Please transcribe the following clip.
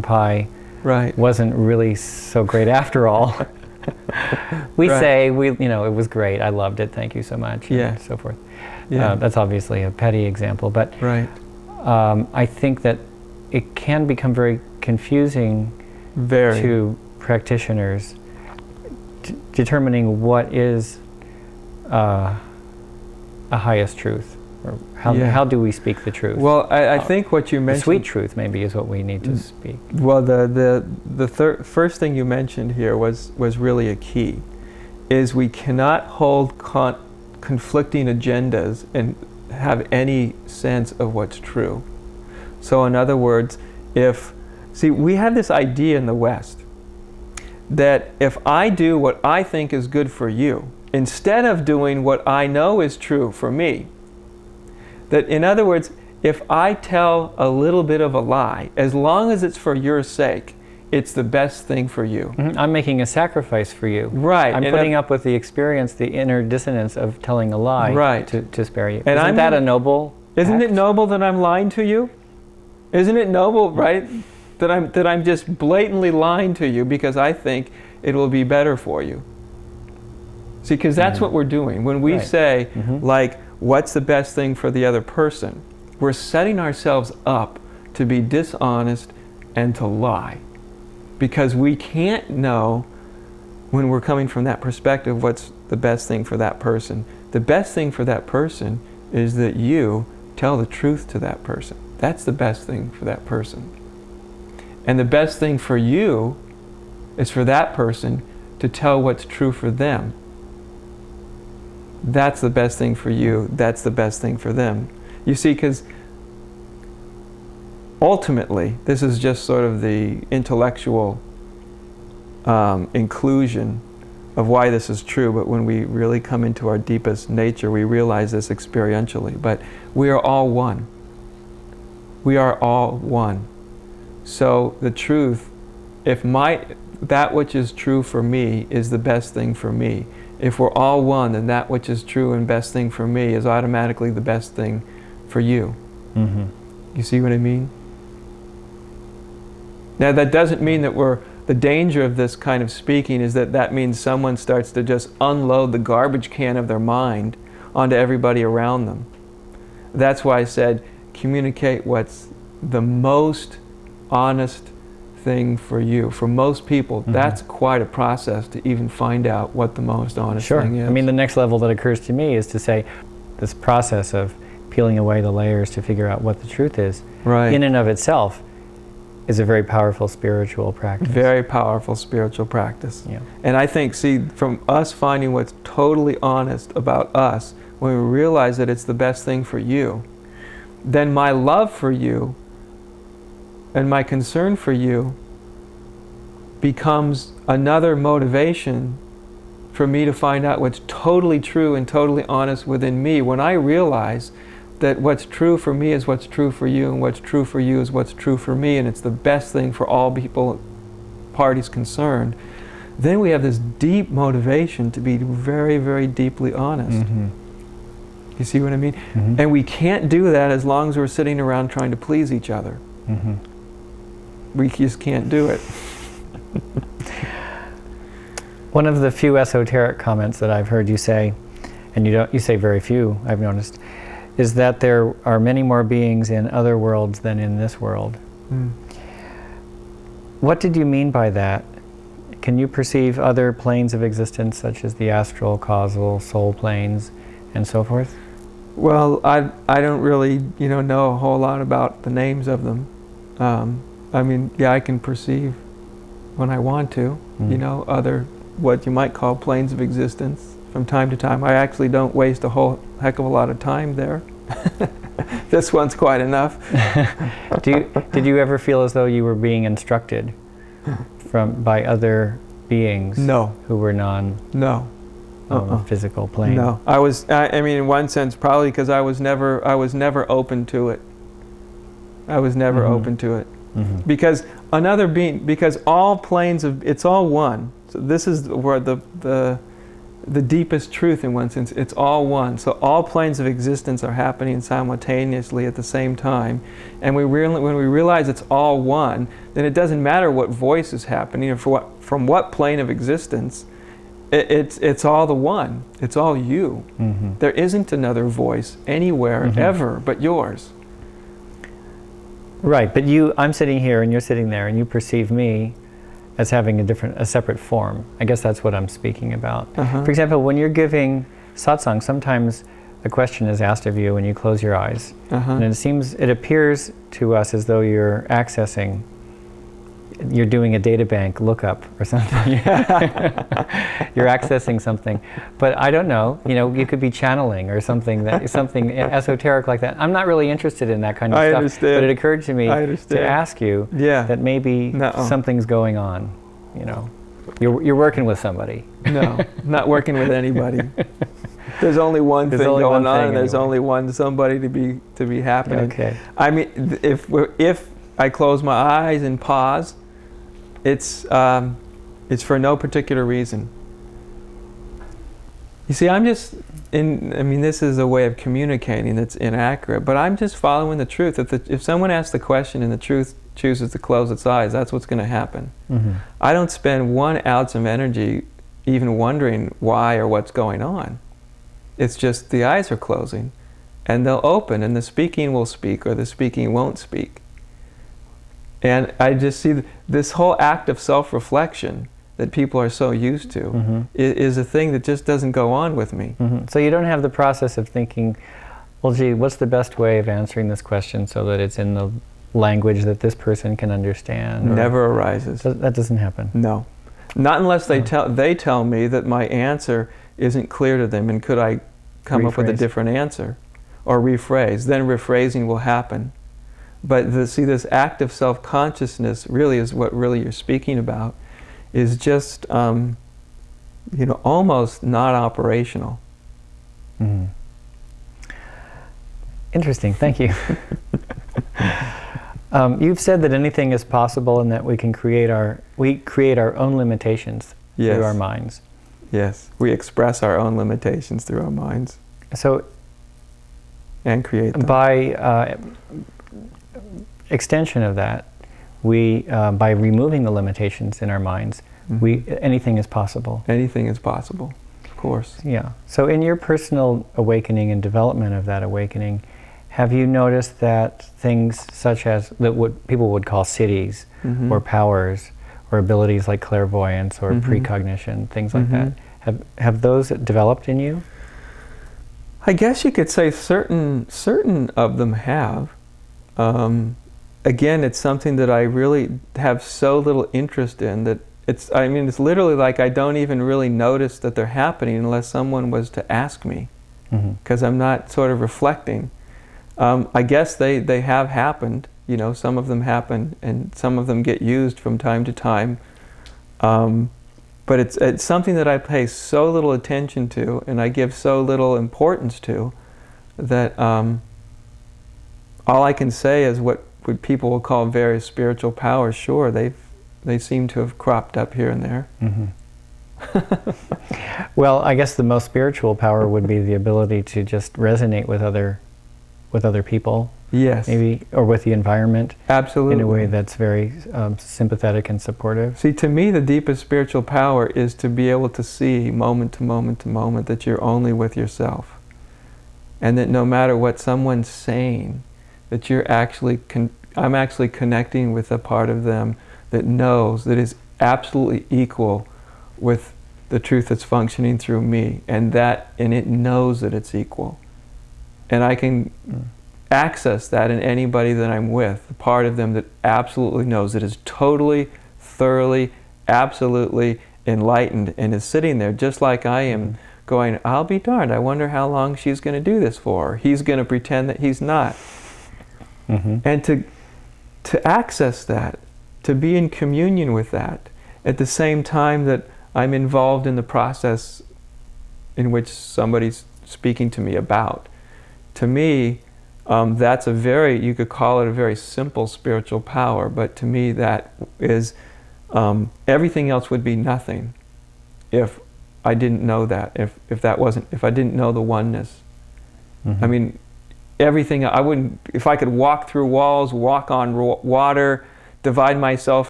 pie Right. wasn't really so great after all. We Right. say, it was great, I loved it, thank you so much, Yeah. and so forth. Yeah. That's obviously a petty example, but Right. I think that it can become very confusing Very. to practitioners determining what is a highest truth, or how do we speak the truth? Well, I think what you the mentioned... sweet truth maybe is what we need to speak. Well, the first thing you mentioned here was really a key, is we cannot hold conflicting agendas and have any sense of what's true. So in other words, we have this idea in the West that if I do what I think is good for you, instead of doing what I know is true for me, that in other words, if I tell a little bit of a lie, as long as it's for your sake, it's the best thing for you. Mm-hmm. I'm making a sacrifice for you. Right. I'm putting up with the experience, the inner dissonance of telling a lie right. to spare you. And Isn't that a noble Isn't act? it noble that I'm lying to you? Isn't it noble, right, that I'm just blatantly lying to you because I think it will be better for you? See, because that's what we're doing. When we say, like, what's the best thing for the other person, we're setting ourselves up to be dishonest and to lie. Because we can't know, when we're coming from that perspective, what's the best thing for that person. The best thing for that person is that you tell the truth to that person. That's the best thing for that person. And the best thing for you is for that person to tell what's true for them. That's the best thing for you. That's the best thing for them. You see, because ultimately, this is just sort of the intellectual inclusion of why this is true, but when we really come into our deepest nature, we realize this experientially. But we are all one. We are all one. So the truth, if that which is true for me is the best thing for me, if we're all one, then that which is true and best thing for me is automatically the best thing for you. Mm-hmm. You see what I mean? Now that doesn't mean that the danger of this kind of speaking is that means someone starts to just unload the garbage can of their mind onto everybody around them. That's why I said communicate what's the most honest thing for you. For most people, that's quite a process to even find out what the most honest thing is. I mean, the next level that occurs to me is to say this process of peeling away the layers to figure out what the truth is, in and of itself, is a very powerful spiritual practice. Very powerful spiritual practice. Yeah. And I think, see, from us finding what's totally honest about us, when we realize that it's the best thing for you, then my love for you and my concern for you becomes another motivation for me to find out what's totally true and totally honest within me. When I realize that what's true for me is what's true for you, and what's true for you is what's true for me, and it's the best thing for all people, parties concerned, then we have this deep motivation to be very, very deeply honest. You see what I mean? And we can't do that as long as we're sitting around trying to please each other. We just can't do it. One of the few esoteric comments that I've heard you say, and you say very few, I've noticed, is that there are many more beings in other worlds than in this world. What did you mean by that? Can you perceive other planes of existence, such as the astral, causal, soul planes, and so forth? Well, I don't really, know a whole lot about the names of them. I mean, yeah, I can perceive when I want to, other, what you might call planes of existence from time to time. I actually don't waste a whole heck of a lot of time there. This one's quite enough. Did you ever feel as though you were being instructed by other beings? No. Who were physical plane? No. I mean, in one sense, probably because I was never open to it. I was never open to it. Because because all planes it's all one. So this is where the deepest truth in one sense. It's all one. So all planes of existence are happening simultaneously at the same time. And when we realize it's all one, then it doesn't matter what voice is happening or from what plane of existence. It's all the one. It's all you. Mm-hmm. There isn't another voice anywhere ever but yours. Right, but I'm sitting here and you're sitting there, and you perceive me as having a separate form. I guess that's what I'm speaking about. For example, when you're giving satsang, sometimes a question is asked of you when you close your eyes, and it appears to us as though you're doing a data bank lookup or something. You're accessing something, but I don't know. You could be channeling or something esoteric like that. I'm not really interested in that kind of stuff. Understand. But it occurred to me to ask you that maybe something's going on. You're working with somebody. No, not working with anybody. There's only one thing going on, and there's only one somebody to be happening. Okay. I mean, if I close my eyes and pause, it's for no particular reason. You see, this is a way of communicating that's inaccurate, but I'm just following the truth. If someone asks the question and the truth chooses to close its eyes, that's what's going to happen. I don't spend 1 ounce of energy even wondering why or what's going on. It's just the eyes are closing, and they'll open, and the speaking will speak, or the speaking won't speak. And I just see this whole act of self-reflection that people are so used to is a thing that just doesn't go on with me. So you don't have the process of thinking, well, gee, what's the best way of answering this question so that it's in the language that this person can understand? Never arises. That doesn't happen. No. Not unless they tell me that my answer isn't clear to them, and could I come up with a different answer or rephrase. Then rephrasing will happen. But this act of self-consciousness really is what really you're speaking about, is just almost not operational. Interesting. Thank you. You've said that anything is possible, and that we can create our own limitations through our minds. Yes, we express our own limitations through our minds. And create them. By extension of that, by removing the limitations in our minds, anything is possible. Anything is possible, of course. Yeah. So in your personal awakening and development of that awakening, have you noticed that things such as what people would call cities or powers or abilities like clairvoyance or precognition, things like that, have those developed in you? I guess you could say certain of them have. Again, it's something that I really have so little interest in that it's literally like I don't even really notice that they're happening unless someone was to ask me, because I'm not sort of reflecting. I guess they have happened. Some of them happen, and some of them get used from time to time. But it's something that I pay so little attention to, and I give so little importance to, that all I can say is what people will call various spiritual powers. Sure, they seem to have cropped up here and there. Well, I guess the most spiritual power would be the ability to just resonate with other people. Yes. Maybe, or with the environment. Absolutely. In a way that's very sympathetic and supportive. See, to me, the deepest spiritual power is to be able to see moment to moment to moment that you're only with yourself. And that no matter what someone's saying, that I'm actually connecting with a part of them that knows, that is absolutely equal with the truth that's functioning through me, and it knows that it's equal. And I can access that in anybody that I'm with, the part of them that absolutely knows, that is totally, thoroughly, absolutely enlightened, and is sitting there just like I am, going, I'll be darned, I wonder how long she's going to do this for. He's going to pretend that he's not. And to access that, to be in communion with that, at the same time that I'm involved in the process in which somebody's speaking to me about. To me, that's you could call it a very simple spiritual power, but to me that is, everything else would be nothing if I didn't know that, if I didn't know the oneness. I mean, everything, if I could walk through walls, walk on water, divide myself